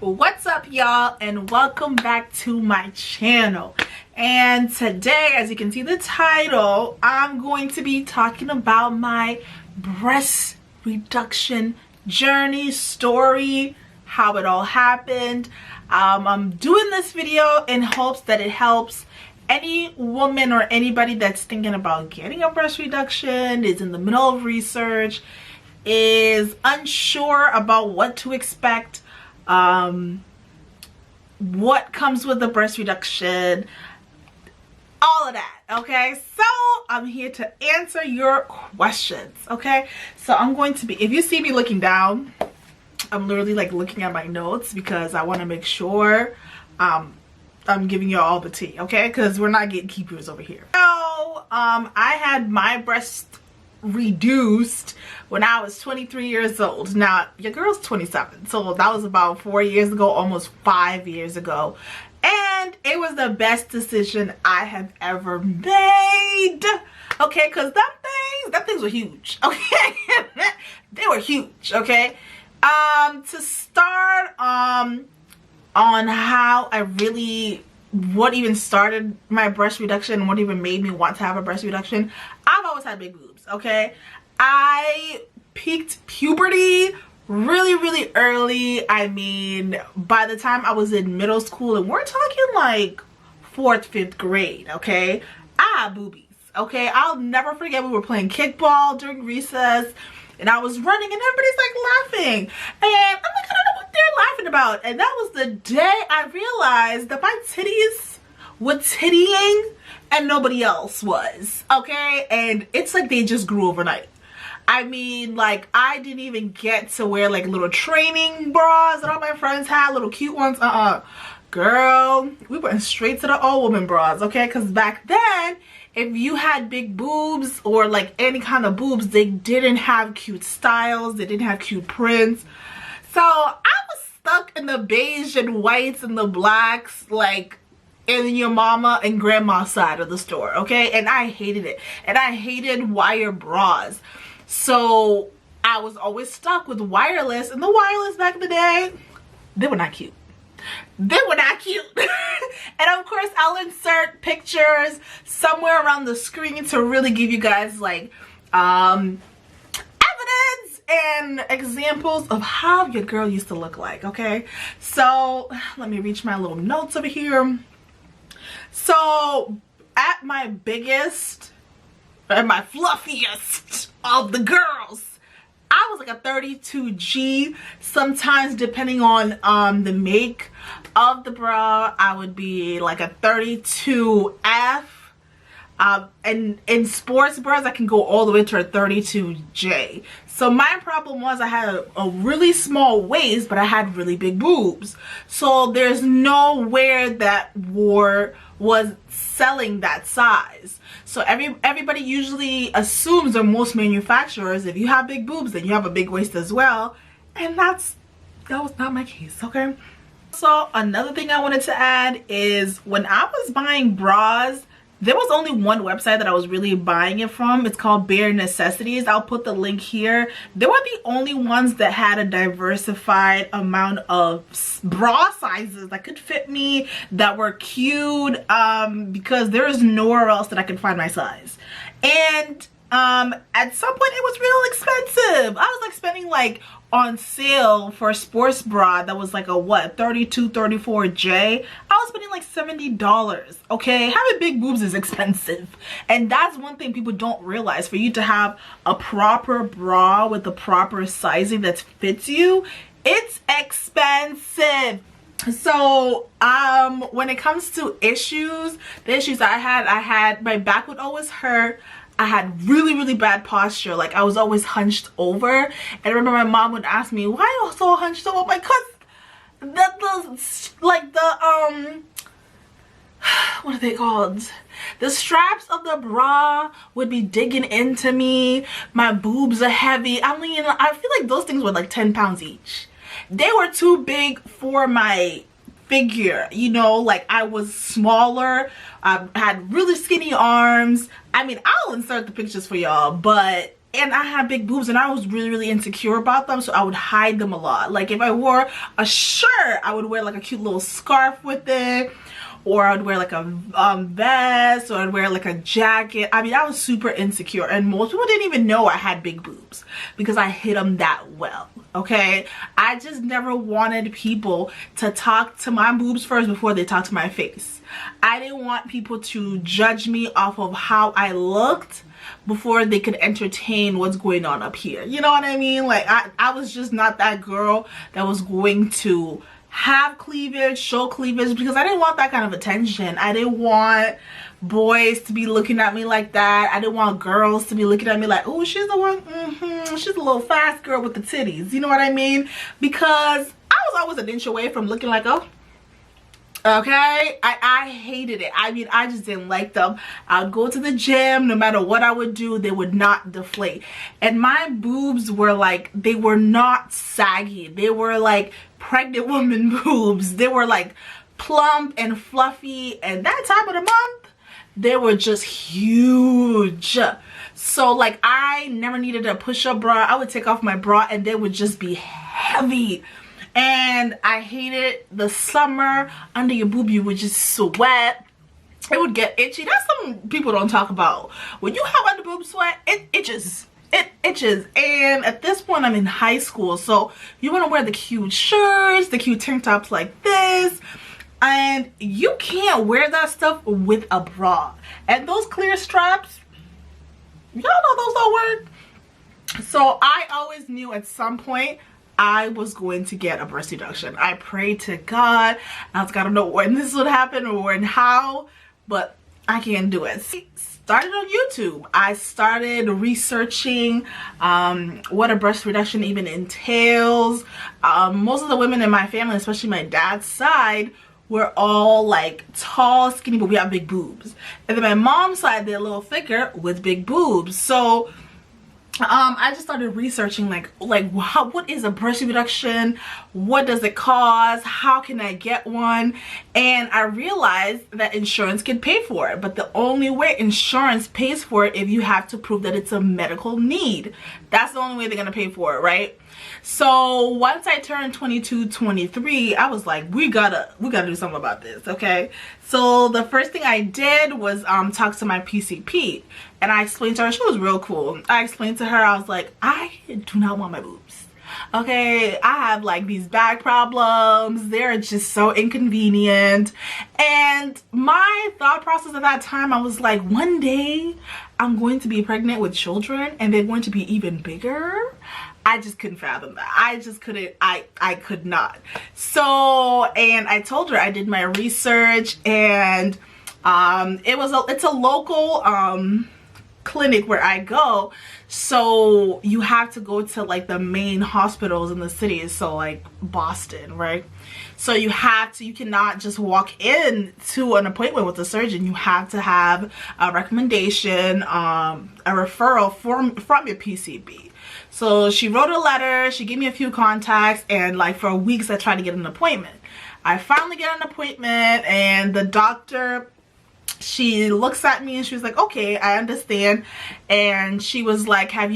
What's up, y'all, and welcome back to my channel. And today, as you can see the title, I'm going to be talking about my breast reduction journey, story, how it all happened. I'm doing this video in hopes that it helps any woman or anybody that's thinking about getting a breast reduction, is in the middle of research, is unsure about what to expect, what comes with the breast reduction, all of that. Okay, so I'm here to answer your questions. Okay, so I'm going to be, if you see me looking down, I'm literally like looking at my notes because I want to make sure I'm giving you all the tea, okay, because we're not gatekeepers over here. So I had my breast reduced when I was 23 years old. Now your girl's 27, so that was about 4 years ago, almost 5 years ago, and it was the best decision I have ever made. Okay, because them things were huge. Okay, they were huge. Okay, to start on how I really, what even started my breast reduction, what even made me want to have a breast reduction. I've always had big boobs. Okay, I peaked puberty really early. I mean, by the time I was in middle school, and we're talking like 4th, 5th grade, okay, I had boobies. Okay, I'll never forget, we were playing kickball during recess and I was running and everybody's like laughing, and I'm like, I don't know what they're laughing about. And that was the day I realized that my titties were tittying and nobody else was. Okay, and it's like they just grew overnight. I mean, like, I didn't even get to wear like little training bras that all my friends had, little cute ones. Girl, we went straight to the all woman bras. Okay, because back then, if you had big boobs or like any kind of boobs, they didn't have cute styles, they didn't have cute prints. So I was stuck in the beige and whites and the blacks, like in your mama and grandma side of the store. Okay, and I hated it, and I hated wire bras. So I was always stuck with wireless, and the wireless back in the day, they were not cute. They were not cute. And of course, I'll insert pictures somewhere around the screen to really give you guys like evidence and examples of how your girl used to look like. Okay, so let me reach my little notes over here. So at my biggest and my fluffiest of the girls, I was like a 32G. Sometimes, depending on the make of the bra, I would be like a 32F. And in sports bras, I can go all the way to a 32J. So my problem was I had a really small waist, but I had really big boobs. So there's nowhere that was selling that size. So everybody usually assumes, or most manufacturers, if you have big boobs, then you have a big waist as well. And that was not my case. Okay. So another thing I wanted to add is, when I was buying bras, there was only one website that I was really buying it from. It's called Bare Necessities. I'll put the link here. They were the only ones that had a diversified amount of bra sizes that could fit me, that were cute, because there is nowhere else that I could find my size. And at some point it was real expensive. I was like spending like on sale for a sports bra that was like a what, 32, 34J. I was spending like $70. Okay, having big boobs is expensive, and that's one thing people don't realize. For you to have a proper bra with the proper sizing that fits you, it's expensive. So when it comes to issues, the issues I had my back would always hurt. I had really bad posture. Like, I was always hunched over. And I remember my mom would ask me, why are you so hunched over? Because what are they called? The straps of the bra would be digging into me. My boobs are heavy. I mean, I feel like those things were like 10 pounds each. They were too big for my figure, you know, like I was smaller. I had really skinny arms. I mean, I'll insert the pictures for y'all, but and I had big boobs and I was really insecure about them, so I would hide them a lot. Like if I wore a shirt, I would wear like a cute little scarf with it, or I'd wear like a vest, or I'd wear like a jacket. I mean, I was super insecure, and most people didn't even know I had big boobs because I hid them that well. Okay, I just never wanted people to talk to my boobs first before they talk to my face. I didn't want people to judge me off of how I looked before they could entertain what's going on up here. You know what I mean? Like I was just not that girl that was going to have cleavage, show cleavage, because I didn't want that kind of attention. I didn't want boys to be looking at me like that. I didn't want girls to be looking at me like, oh, she's the one, she's a little fast girl with the titties. You know what I mean? Because I was always an inch away from looking like, oh, okay, I hated it. I mean, I just didn't like them. I'd go to the gym, no matter what I would do, they would not deflate. And my boobs were like, they were not saggy. They were like pregnant woman boobs. They were like plump and fluffy, and that time of the month they were just huge. So like I never needed a push-up bra. I would take off my bra and they would just be heavy. And I hated the summer. Under your boob you would just sweat. It would get itchy. That's something people don't talk about. When you have under boob sweat, it itches. It itches. And at this point I'm in high school, so you want to wear the cute shirts, the cute tank tops like this, and you can't wear that stuff with a bra. And those clear straps, y'all know those don't work. So I always knew at some point I was going to get a breast reduction. I prayed to God. I was gotta know when this would happen or when how, but I can't do it. Started on YouTube. I started researching what a breast reduction even entails. Most of the women in my family, especially my dad's side, were all like tall, skinny, but we have big boobs. And then my mom's side, they're a little thicker with big boobs. So I just started researching like what is a breast reduction, what does it cost, how can I get one, and I realized that insurance can pay for it, but the only way insurance pays for it if you have to prove that it's a medical need. That's the only way they're gonna pay for it, right? So once I turned 22, 23, I was like, we gotta do something about this, okay? So the first thing I did was talk to my PCP, and I explained to her. She was real cool. I explained to her, I was like, I do not want my boobs. Okay, I have like these back problems. They're just so inconvenient. And my thought process at that time, I was like, one day I'm going to be pregnant with children and they're going to be even bigger. I just couldn't fathom that. I just couldn't, I could not. So, and I told her I did my research, and it's a local clinic where I go. So you have to go to like the main hospitals in the city, so like Boston, right? So you cannot just walk in to an appointment with a surgeon. You have to have a recommendation, a referral from your PCP. So she wrote a letter, she gave me a few contacts, and like for weeks I tried to get an appointment. I finally get an appointment, and the doctor, she looks at me and she was like, okay, I understand. And she was like, do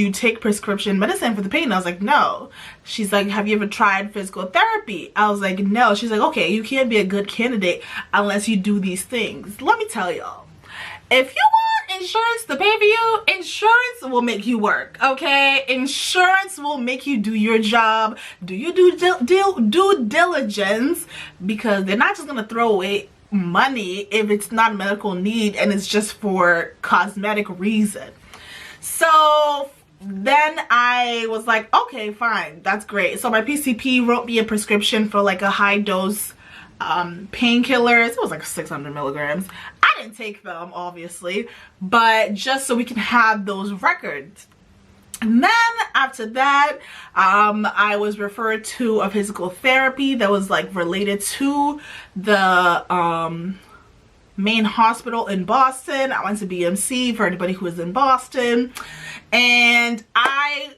you take prescription medicine for the pain? I was like, no. She's like, have you ever tried physical therapy? I was like, no. She's like, okay, you can't be a good candidate unless you do these things. Let me tell y'all, if you want insurance to pay for you, insurance will make you work, okay? Insurance will make you do your job, do your due diligence, because they're not just gonna throw away money if it's not a medical need and it's just for cosmetic reason. So then I was like, okay, fine, that's great. So my PCP wrote me a prescription for like a high dose painkillers. It was like 600 milligrams. I didn't take them, obviously, but just so we can have those records. And then after that, I was referred to a physical therapy that was like related to the main hospital in Boston. I went to BMC for anybody who is in Boston, and I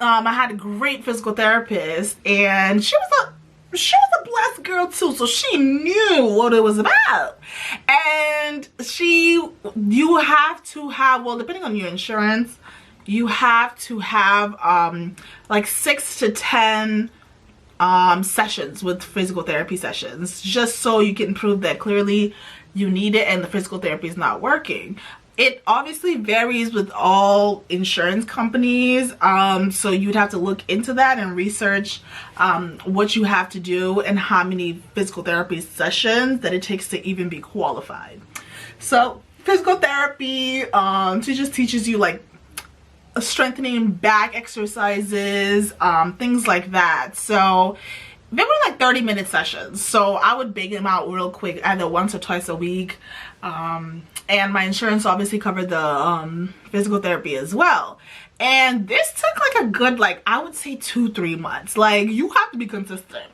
had a great physical therapist, and she was a blessed girl too, so she knew what it was about. And And you have to have, well, depending on your insurance, you have to have like 6 to 10 sessions with physical therapy sessions, just so you can prove that clearly you need it and the physical therapy is not working. It obviously varies with all insurance companies, so you'd have to look into that and research what you have to do and how many physical therapy sessions that it takes to even be qualified. So physical therapy, she just teaches you like strengthening back exercises, things like that. So they were like 30-minute sessions, so I would bang them out real quick, either once or twice a week. And my insurance obviously covered the physical therapy as well. And this took like a good, like, I would say 2-3 months. Like, you have to be consistent.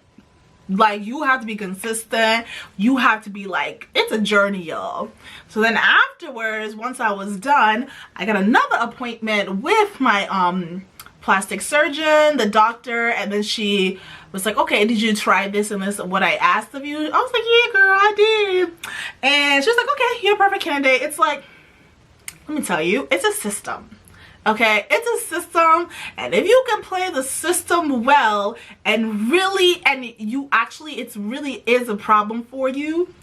Like, you have to be consistent. You have to be like, it's a journey, y'all. So then afterwards, once I was done, I got another appointment with my plastic surgeon, the doctor, and then she was like, okay, did you try this and this, what I asked of you? I was like, yeah, girl, I did. And she was like, okay, you're a perfect candidate. It's like, let me tell you, it's a system. Okay, it's a system, and if you can play the system well and really, and you actually, it really is a problem for you,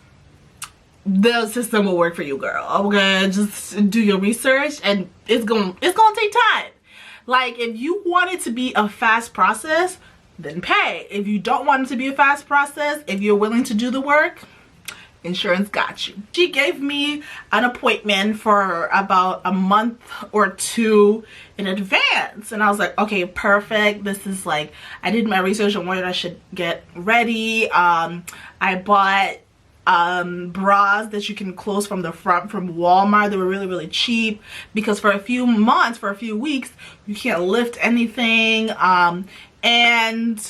the system will work for you, girl. Okay, just do your research, and it's gonna take time. Like, if you want it to be a fast process, then pay. If you don't want it to be a fast process, if you're willing to do the work, insurance got you. She gave me an appointment for about a month or 2 in advance, and I was like, okay, perfect. This is like, I did my research on what I should get ready. I bought bras that you can close from the front from Walmart. They were really cheap, because for a few months, for a few weeks, you can't lift anything. And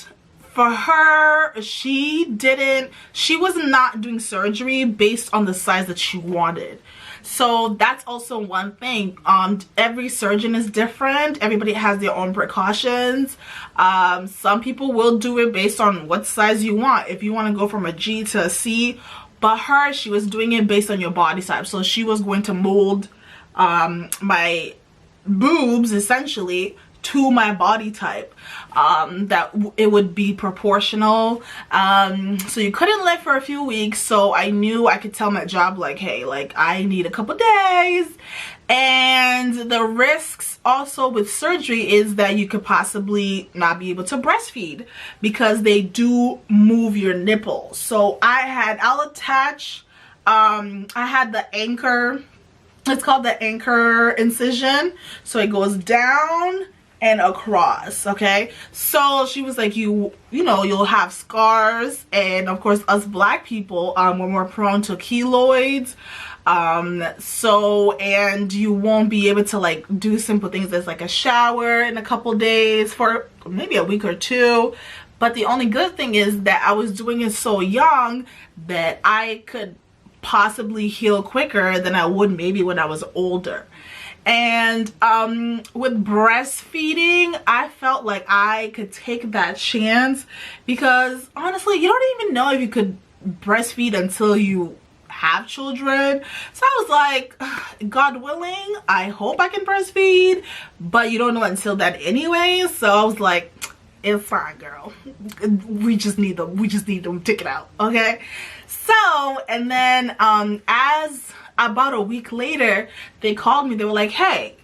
for her, she was not doing surgery based on the size that she wanted. So that's also one thing. Every surgeon is different. Everybody has their own precautions. Some people will do it based on what size you want. If you want to go from a G to a C, but her, she was doing it based on your body type. So she was going to mold my boobs essentially to my body type, that it would be proportional. So you couldn't live for a few weeks, so I knew I could tell my job like, hey, like, I need a couple days. And the risks also with surgery is that you could possibly not be able to breastfeed, because they do move your nipples. So I'll attach, I had the anchor, it's called the anchor incision, so it goes down and across. Okay, so she was like, you know, you'll have scars, and of course us black people, we're more prone to keloids, and you won't be able to like do simple things as like a shower in a couple days for maybe a week or 2. But the only good thing is that I was doing it so young that I could possibly heal quicker than I would maybe when I was older. And with breastfeeding, I felt like I could take that chance, because honestly, you don't even know if you could breastfeed until you have children. So I was like, God willing, I hope I can breastfeed, but you don't know until that anyway. So I was like, it's fine, girl. We just need them to take it out, okay? So, and then as about a week later, they called me. They were like, hey,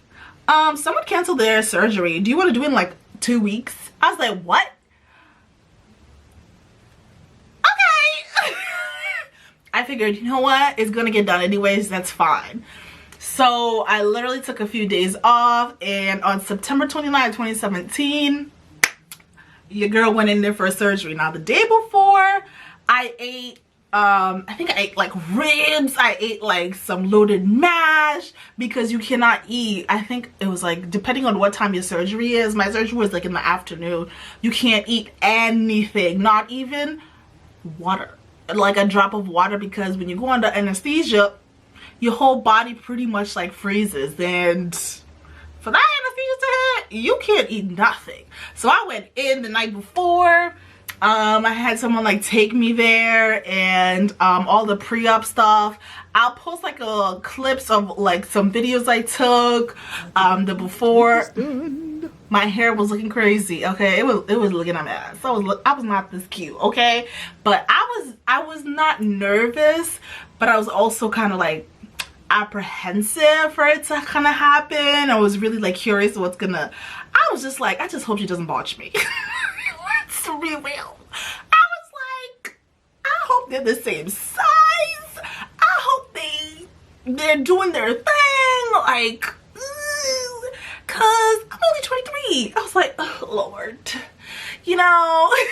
someone canceled their surgery. Do you want to do it in like 2 weeks? I was like, what? Okay. I figured, you know what? It's going to get done anyways. That's fine. So I literally took a few days off, and on September 29, 2017, your girl went in there for a surgery. Now, the day before, I ate I think I ate like ribs, I ate like some loaded mash, because you cannot eat, I think it was like, depending on what time your surgery is, my surgery was like in the afternoon, you can't eat anything, not even water, like a drop of water, because when you go under anesthesia, your whole body pretty much like freezes, and for that anesthesia to hit, you can't eat nothing. So I went in the night before, I had someone like take me there, and all the pre-op stuff. I'll post like clips of like some videos I took the before. My hair was looking crazy, okay? It was looking at my ass. I was not this cute, okay? But I was not nervous, but I was also kind of like apprehensive for it to kind of happen. I was really like curious what's gonna. I was just like, I just hope she doesn't botch me. Let's be real. I was like, I hope they're the same size. I hope they're doing their thing, like, cause I'm only 23. I was like, oh Lord, you know, I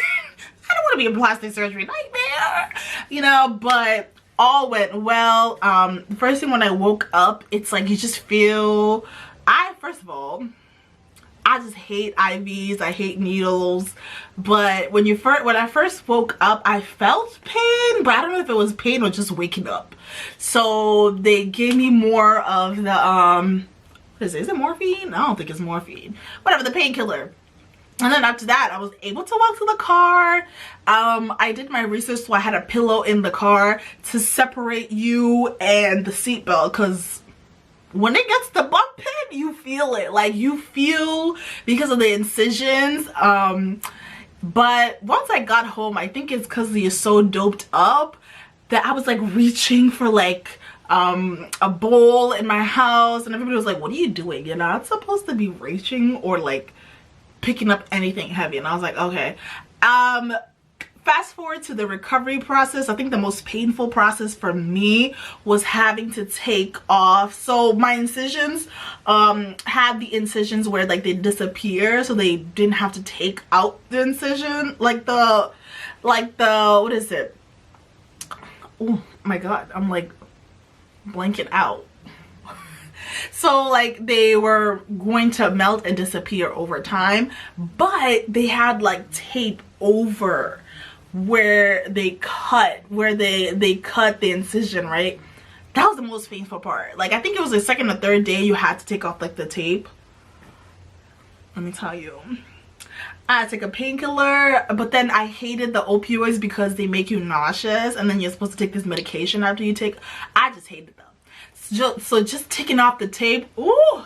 don't want to be a plastic surgery nightmare, you know, but all went well. The first thing when I woke up, it's like you just feel, first of all, I just hate IVs, I hate needles, but when I first woke up, I felt pain, but I don't know if it was pain or just waking up. So they gave me more of the what is it morphine? I don't think it's morphine, whatever, the painkiller. And then after that, I was able to walk to the car. I did my research, so I had a pillow in the car to separate you and the seatbelt, because when it gets to bumping, you feel it. Like, you feel because of the incisions. But once I got home, I think it's because you're so doped up that I was like reaching for like a bowl in my house, and everybody was like, what are you doing? You're not supposed to be reaching or like picking up anything heavy. And I was like, okay. Fast forward to the recovery process. I think the most painful process for me was having to take off. So my incisions had the incisions where like they disappear, so they didn't have to take out the incision, like the what is it? Oh my god, I'm like blanking out. So like they were going to melt and disappear over time, but they had like tape over where they cut the incision, right? That was the most painful part. Like, I think it was the second or third day you had to take off like the tape. Let me tell you, I had to take a painkiller, but then I hated the opioids because they make you nauseous, and then you're supposed to take this medication after you take. I just hated them. So just taking off the tape, ooh,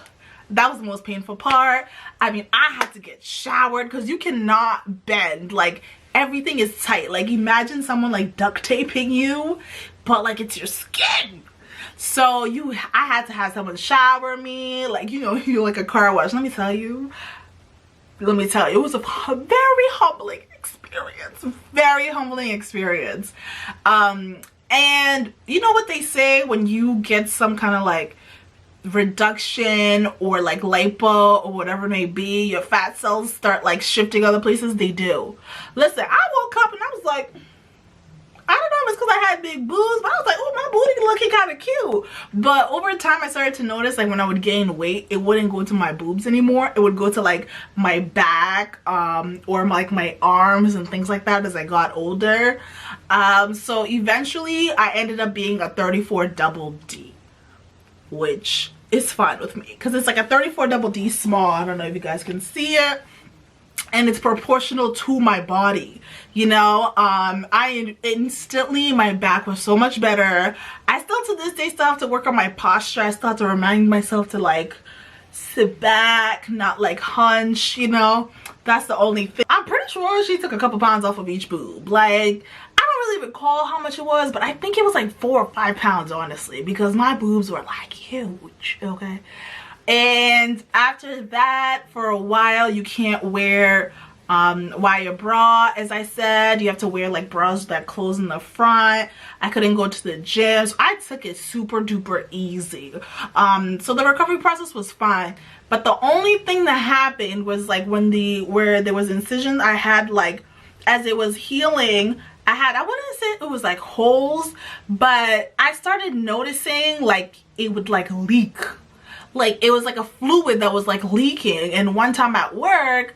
that was the most painful part. I mean, I had to get showered because you cannot bend. Like, everything is tight. Like, imagine someone like duct taping you, but like it's your skin. So I had to have someone shower me, like, you know, you like a car wash. Let me tell you, it was a very humbling experience. Very humbling experience. And you know what they say when you get some kind of like reduction or like lipo or whatever it may be, your fat cells start like shifting other places. They do. Listen, I woke up and I was like, I don't know if it's because I had big boobs, but I was like, oh, my booty looking kind of cute. But over time I started to notice, like, when I would gain weight, it wouldn't go to my boobs anymore. It would go to like my back or like my arms and things like that as I got older. So eventually I ended up being a 34 double D, which is fine with me because it's like a 34 double D small. I don't know if you guys can see it, and it's proportional to my body, you know. I instantly, my back was so much better. I still to this day still have to work on my posture. I still have to remind myself to like sit back, not like hunch, you know. That's the only thing. I'm pretty sure she took a couple pounds off of each boob. Like, I don't really recall how much it was, but I think it was like 4 or 5 pounds, honestly, because my boobs were like huge, okay? And after that, for a while, you can't wear wire bra. As I said, you have to wear like bras that close in the front. I couldn't go to the gym, so I took it super duper easy. So the recovery process was fine, but the only thing that happened was like where there was incisions, I had like, as it was healing, I wouldn't say it was like holes, but I started noticing like it would like leak. Like, it was like a fluid that was like leaking. And one time at work,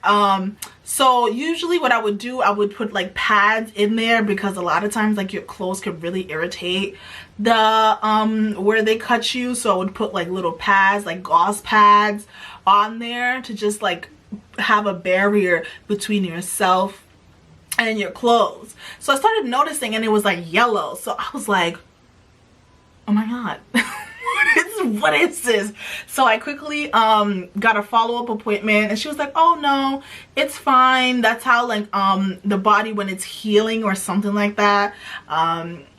so usually what I would do, I would put like pads in there, because a lot of times like your clothes could really irritate the where they cut you. So I would put like little pads, like gauze pads on there, to just like have a barrier between yourself and your clothes. So I started noticing, and it was like yellow. So I was like, oh my god. What is this? So I quickly got a follow-up appointment, and she was like, oh no, it's fine. That's how like the body, when it's healing or something like that,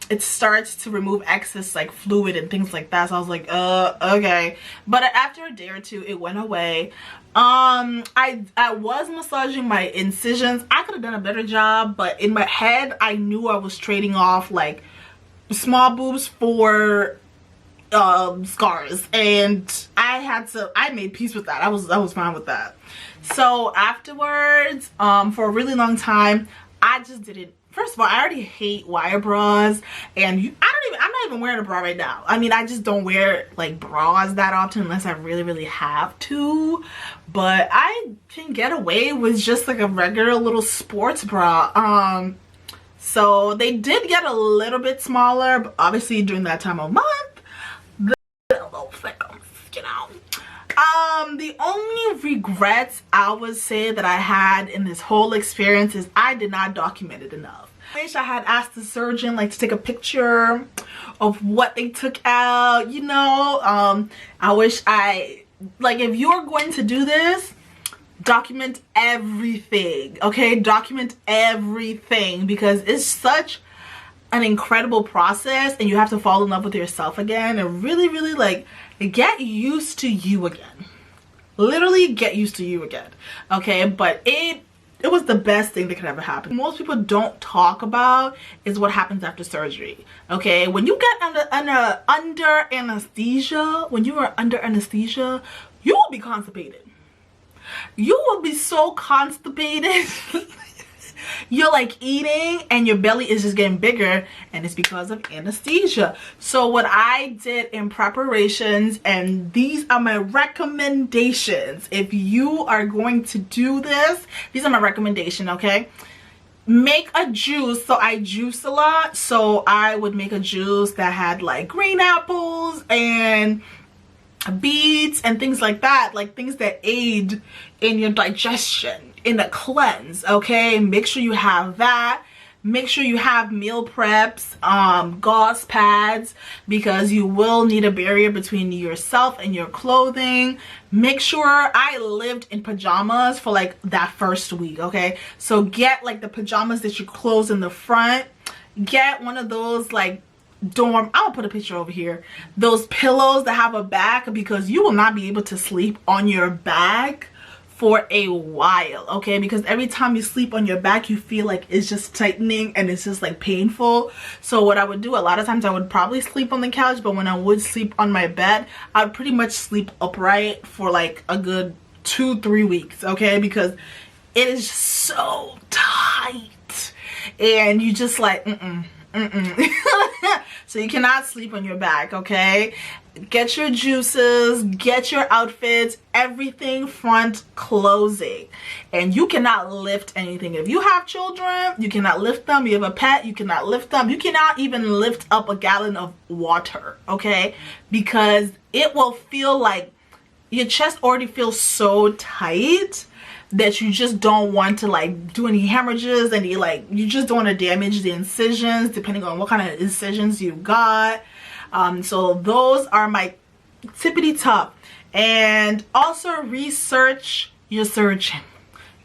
it starts to remove excess like fluid and things like that. So I was like, okay. But after a day or two, it went away. I was massaging my incisions. I could have done a better job, but in my head I knew I was trading off like small boobs for scars, and I made peace with that. I was fine with that. So afterwards, for a really long time, I just didn't. First of all, I already hate wire bras, and I'm not even wearing a bra right now. I mean, I just don't wear like bras that often unless I really have to. But I can get away with just like a regular little sports bra. So they did get a little bit smaller, but obviously during that time of month, you know. The only regrets I would say that I had in this whole experience is I did not document it enough. I wish I had asked the surgeon like to take a picture of what they took out, you know. I wish if you're going to do this, document everything, okay? Document everything, because it's such an incredible process, and you have to fall in love with yourself again and really like get used to you again. Literally get used to you again, okay? But it was the best thing that could ever happen. Most people don't talk about is what happens after surgery, okay? When you get under anesthesia, when you are under anesthesia, you will be constipated. You will be so constipated. You're like eating and your belly is just getting bigger, and it's because of anesthesia. So what I did in preparations, and these are my recommendations if you are going to do this, these are my recommendation, okay? Make a juice. So I juice a lot, so I would make a juice that had like green apples and beets and things like that, like things that aid in your digestion, in a cleanse, okay? Make sure you have that. Make sure you have meal preps, gauze pads, because you will need a barrier between yourself and your clothing. Make sure I lived in pajamas for like that first week, okay? So get like the pajamas that you close in the front. Get one of those like I'll put a picture over here, those pillows that have a back, because you will not be able to sleep on your back for a while, okay? Because every time you sleep on your back, you feel like it's just tightening and it's just like painful. So what I would do, a lot of times I would probably sleep on the couch, but when I would sleep on my bed, I'd pretty much sleep upright for like a good 2-3 weeks, okay? Because it is just so tight, and you just like so you cannot sleep on your back, okay? Get your juices, get your outfits, everything front closing. And you cannot lift anything. If you have children, you cannot lift them. You have a pet, you cannot lift them. You cannot even lift up a gallon of water, okay? Because it will feel like your chest already feels so tight that you just don't want to like do any hemorrhages, and you just don't want to damage the incisions depending on what kind of incisions you got. So those are my tippity top. And also research your surgeon.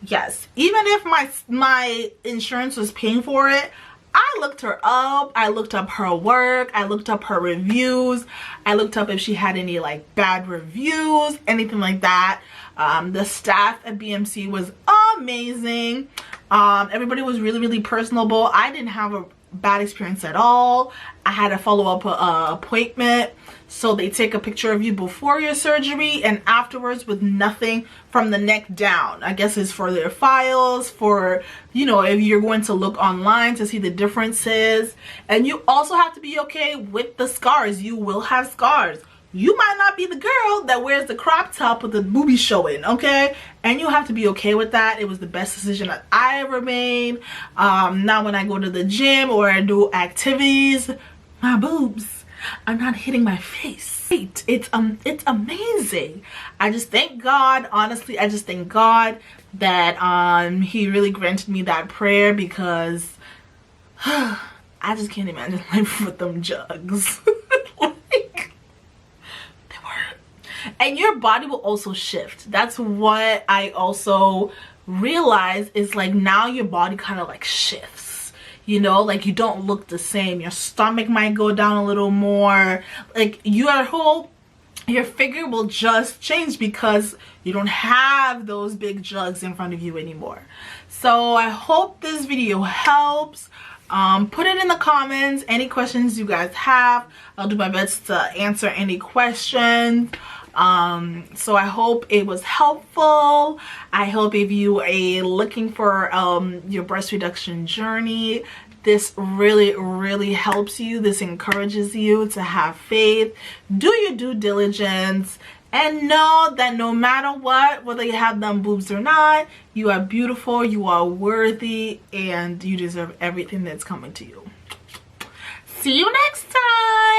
Yes, even if my insurance was paying for it, I looked her up. I looked up her work. I looked up her reviews. I looked up if she had any like bad reviews, anything like that. The staff at BMC was amazing. Everybody was really personable. I didn't have a bad experience at all. I had a follow-up appointment, so they take a picture of you before your surgery and afterwards with nothing from the neck down. I guess it's for their files, for, you know, if you're going to look online to see the differences. And you also have to be okay with the scars. You will have scars. You might not be the girl that wears the crop top with the boobies showing, okay? And you have to be okay with that. It was the best decision that I ever made. Now when I go to the gym or I do activities, my boobs are not hitting my face. It's amazing. I just thank God, honestly. I just thank God that he really granted me that prayer, because I just can't imagine life with them jugs. Like, they were. And your body will also shift. That's what I also realized, is like now your body kind of like shifts, you know, like you don't look the same. Your stomach might go down a little more, like your figure will just change because you don't have those big jugs in front of you anymore. So I hope this video helps. Put it in the comments, any questions you guys have. I'll do my best to answer any questions. So I hope it was helpful. I hope if you are looking for your breast reduction journey, this really helps you. This encourages you to have faith, do your due diligence, and know that no matter what, whether you have them boobs or not, you are beautiful, you are worthy, and you deserve everything that's coming to you. See you next time.